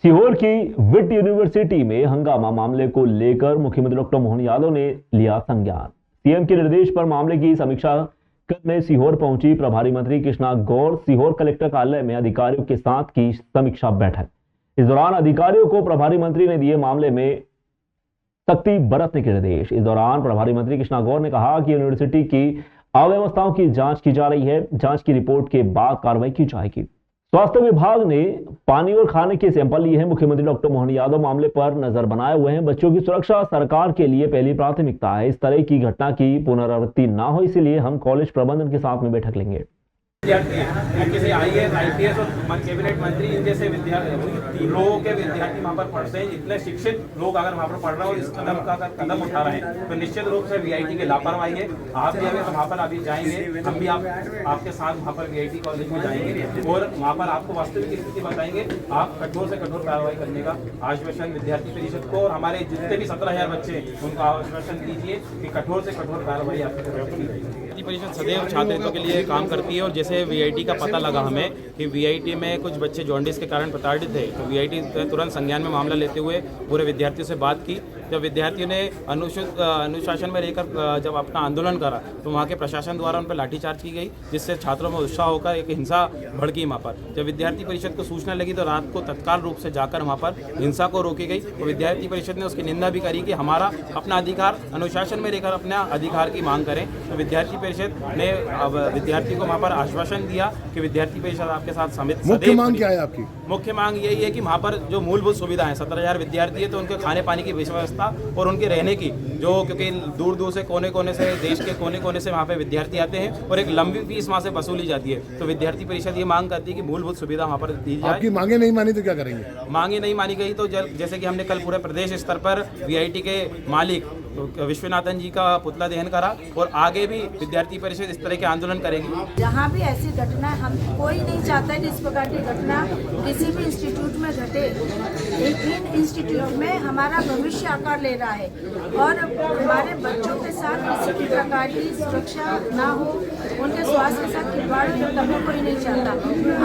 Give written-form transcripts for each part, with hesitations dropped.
सीहोर की विट यूनिवर्सिटी में हंगामा मामले को लेकर मुख्यमंत्री डॉक्टर मोहन यादव ने लिया संज्ञान। सीएम के निर्देश पर मामले की समीक्षा करने सीहोर पहुंची प्रभारी मंत्री कृष्णा गौर सीहोर कलेक्टर कार्यालय में अधिकारियों के साथ की समीक्षा बैठक। इस दौरान अधिकारियों को प्रभारी मंत्री ने दिए मामले में सख्ती बरतने के निर्देश। इस दौरान प्रभारी मंत्री कृष्णा गौर ने कहा कि यूनिवर्सिटी की अव्यवस्थाओं की जांच की जा रही है। जांच की रिपोर्ट के बाद कार्रवाई की जाएगी। स्वास्थ्य विभाग ने पानी और खाने के सैंपल लिए हैं। मुख्यमंत्री डॉक्टर मोहन यादव मामले पर नजर बनाए हुए हैं। बच्चों की सुरक्षा सरकार के लिए पहली प्राथमिकता है। इस तरह की घटना की पुनरावृत्ति ना हो, इसलिए हम कॉलेज प्रबंधन के साथ में बैठक लेंगे। किसी IAS, IPS और कैबिनेट मंत्री इन जैसे लोगों के विद्यार्थी वहाँ पर पढ़ते हैं। इतने शिक्षित लोग अगर वहाँ पर पढ़ रहे हो, इस कदम का कदम उठा रहे हैं तो निश्चित रूप से VIT के लापरवाही है। आप भी अगर वहाँ पर अभी जाएंगे, हम भी आपके साथ वहाँ पर VIT कॉलेज में जाएंगे और वहाँ पर आपको वास्तविक स्थिति बताएंगे। आप कठोर से कठोर कार्रवाई करने का आश्वासन विद्यार्थी परिषद को और हमारे जितने भी 17,000 बच्चे उनको आश्वासन दीजिए कि कठोर से कठोर कार्रवाई आपकी तरफ से की जाएगी। परिषद सदैव छात्र हितों के लिए काम करती है और जैसे VIT का पता लगा हमें कि VIT में कुछ बच्चे जॉन्डिस के कारण प्रताड़ित थे, तो VIT ने तुरंत संज्ञान में मामला लेते हुए पूरे विद्यार्थियों से बात की। जब विद्यार्थियों ने अनुशासन में रहकर जब अपना आंदोलन करा तो वहाँ के प्रशासन द्वारा उन पर लाठीचार्ज की गई, जिससे छात्रों में उत्साह होकर एक हिंसा भड़की वहाँ पर। जब विद्यार्थी परिषद को सूचना लगी तो रात को तत्काल रूप से जाकर वहाँ पर हिंसा को रोकी गई। तो विद्यार्थी परिषद ने उसकी निंदा भी करी कि हमारा अपना अधिकार अनुशासन में रहकर अपने अधिकार की मांग करें। तो विद्यार्थी परिषद ने विद्यार्थी को वहाँ पर आश्वासन दिया कि विद्यार्थी परिषद आपके साथ समित। मुख्य मांग क्या है आपकी? मुख्य मांग यही है कि वहाँ पर जो मूलभूत सुविधाएं 17,000 विद्यार्थी है तो उनके खाने पानी की व्यवस्था और उनके रहने की, जो क्योंकि दूर दूर से कोने कोने से देश के कोने कोने से वहाँ पे विद्यार्थी आते हैं और एक लंबी फीस वहाँ से वसूली जाती है। तो विद्यार्थी परिषद ये मांग करती है कि मूलभूत सुविधा वहाँ पर दी जाए। आपकी मांगे नहीं मानी तो क्या करेंगे? मांगे नहीं मानी गई तो जैसे कि हमने कल पूरे प्रदेश स्तर पर VIT के मालिक विश्वनाथन जी का पुतला दहन करा और आगे भी विद्यार्थी परिषद इस तरह के आंदोलन करेगी। जहाँ भी ऐसी घटना, हम कोई नहीं चाहता है कि इस प्रकार की घटना किसी भी इंस्टीट्यूट में घटे। लेकिन इंस्टीट्यूट में हमारा भविष्य आकार ले रहा है और हमारे बच्चों के साथ किसी भी प्रकार की सुरक्षा ना हो, उनके स्वास्थ्य के साथ खिलवाड़ हो, कभी कोई नहीं चाहता।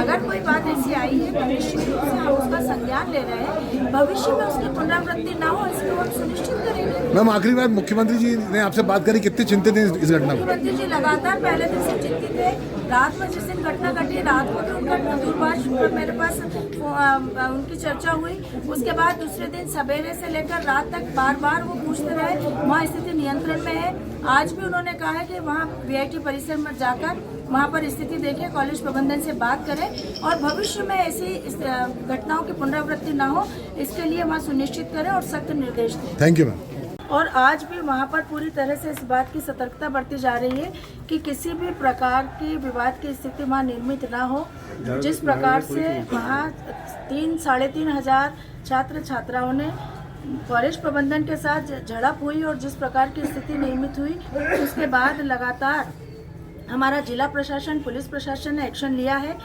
अगर कोई बात ऐसी आई है तो निश्चित रूप से हम उसका संज्ञान ले रहे हैं। भविष्य में उसकी पुनरावृत्ति ना हो, इसको हम सुनिश्चित करेंगे। मैम, आखिरी बात, मुख्यमंत्री जी ने आपसे बात करी, कितने चिंतित हैं इस घटना में? मुख्यमंत्री जी लगातार पहले दिन से चिंतित है। रात में जिस दिन घटना घटी, रात को भी उनका दूरभाष पर मेरे पास उनकी चर्चा हुई। उसके बाद दूसरे दिन सवेरे से लेकर रात तक बार बार वो पूछते रहे वहाँ स्थिति नियंत्रण में है। आज भी उन्होंने कहा है कि वहाँ VIT परिसर में जाकर वहाँ पर स्थिति देखें, कॉलेज प्रबंधन से बात करें और भविष्य में ऐसी घटनाओं की पुनरावृत्ति ना हो, इसके लिए वहाँ सुनिश्चित करें और सख्त निर्देश दें। Thank you ma'am. और आज भी वहाँ पर पूरी तरह से इस बात की सतर्कता बरती जा रही है कि किसी भी प्रकार की विवाद की स्थिति वहाँ निर्मित ना हो। जिस प्रकार से वहाँ 3-3.5 हजार छात्र छात्राओं ने कॉलेज प्रबंधन के साथ झड़प हुई और जिस प्रकार की स्थिति निर्मित हुई, उसके बाद लगातार हमारा जिला प्रशासन, पुलिस प्रशासन ने एक्शन लिया है।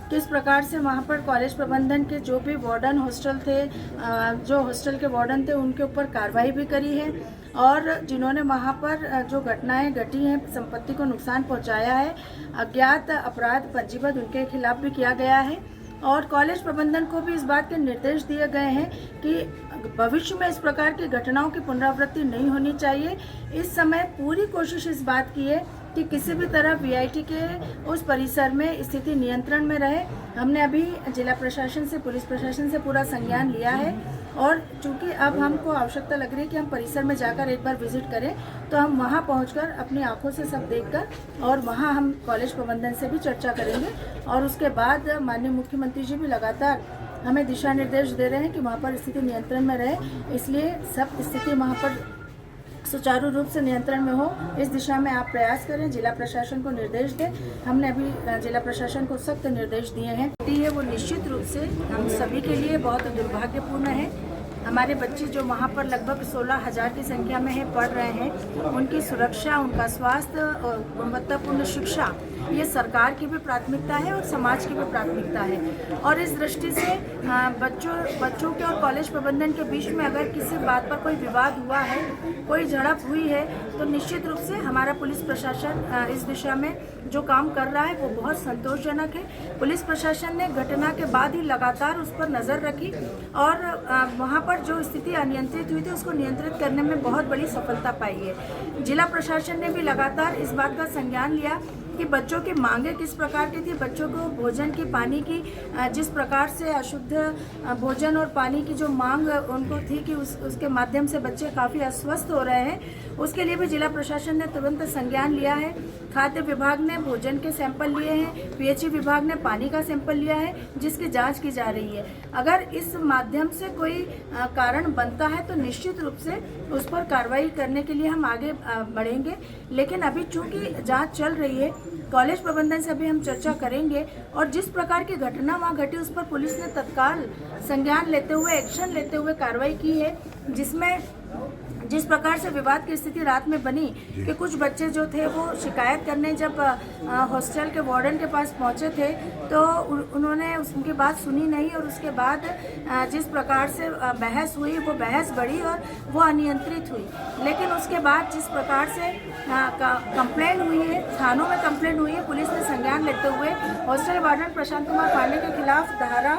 किस प्रकार से वहाँ पर कॉलेज प्रबंधन के जो भी वार्डन हॉस्टल थे, जो हॉस्टल के वार्डन थे, उनके ऊपर कार्रवाई भी करी है और जिन्होंने वहाँ पर जो घटनाएं घटी हैं, संपत्ति को नुकसान पहुँचाया है, अज्ञात अपराध पंजीबद्ध उनके खिलाफ भी किया गया है। और कॉलेज प्रबंधन को भी इस बात के निर्देश दिए गए हैं कि भविष्य में इस प्रकार की घटनाओं की पुनरावृत्ति नहीं होनी चाहिए। इस समय पूरी कोशिश इस बात की है कि किसी भी तरह VIT के उस परिसर में स्थिति नियंत्रण में रहे। हमने अभी जिला प्रशासन से, पुलिस प्रशासन से पूरा संज्ञान लिया है और चूंकि अब हमको आवश्यकता लग रही है कि हम परिसर में जाकर एक बार विजिट करें, तो हम वहां पहुंचकर अपनी आंखों से सब देखकर और वहां हम कॉलेज प्रबंधन से भी चर्चा करेंगे। और उसके बाद माननीय मुख्यमंत्री जी भी लगातार हमें दिशा निर्देश दे रहे हैं कि वहाँ पर स्थिति नियंत्रण में रहे, इसलिए सब स्थिति वहाँ पर सुचारू रूप से नियंत्रण में हो, इस दिशा में आप प्रयास करें। जिला प्रशासन को निर्देश दें। हमने अभी जिला प्रशासन को सख्त निर्देश दिए हैं। वो निश्चित रूप से हम सभी के लिए बहुत दुर्भाग्यपूर्ण है हमारे बच्चे जो वहाँ पर लगभग 16,000 की संख्या में है पढ़ रहे हैं, उनकी सुरक्षा, उनका स्वास्थ्य और गुणवत्तापूर्ण शिक्षा ये सरकार की भी प्राथमिकता है और समाज की भी प्राथमिकता है। और इस दृष्टि से बच्चों के और कॉलेज प्रबंधन के बीच में अगर किसी बात पर कोई विवाद हुआ है, कोई झड़प हुई है, तो निश्चित रूप से हमारा पुलिस प्रशासन इस दिशा में जो काम कर रहा है वो बहुत संतोषजनक है। पुलिस प्रशासन ने घटना के बाद ही लगातार उस पर नज़र रखी और वहाँ पर जो स्थिति अनियंत्रित हुई थी उसको नियंत्रित करने में बहुत बड़ी सफलता पाई है। जिला प्रशासन ने भी लगातार इस बात का संज्ञान लिया कि बच्चों की मांगे किस प्रकार की थी, बच्चों को भोजन की, पानी की, जिस प्रकार से अशुद्ध भोजन और पानी की जो मांग उनको थी कि उसके माध्यम से बच्चे काफ़ी अस्वस्थ हो रहे हैं, उसके लिए भी जिला प्रशासन ने तुरंत संज्ञान लिया है। खाद्य विभाग ने भोजन के सैंपल लिए हैं, पीएचई विभाग ने पानी का सैंपल लिया है, जिसकी जांच की जा रही है। अगर इस माध्यम से कोई कारण बनता है तो निश्चित रूप से उस पर कार्रवाई करने के लिए हम आगे बढ़ेंगे। लेकिन अभी चूंकि जांच चल रही है, कॉलेज प्रबंधन से भी हम चर्चा करेंगे और जिस प्रकार की घटना वहाँ घटी उस पर पुलिस ने तत्काल संज्ञान लेते हुए, एक्शन लेते हुए कार्रवाई की है, जिसमें जिस प्रकार से विवाद की स्थिति रात में बनी कि कुछ बच्चे जो थे वो शिकायत करने जब हॉस्टल के वार्डन के पास पहुंचे थे तो उन्होंने उनकी बात सुनी नहीं और उसके बाद जिस प्रकार से बहस हुई वो बहस बढ़ी और वो अनियंत्रित हुई। लेकिन उसके बाद जिस प्रकार से कंप्लेंट हुई है, थानों में कंप्लेंट हुई है, पुलिस ने संज्ञान लेते हुए हॉस्टल वार्डन प्रशांत कुमार पांडे के खिलाफ धारा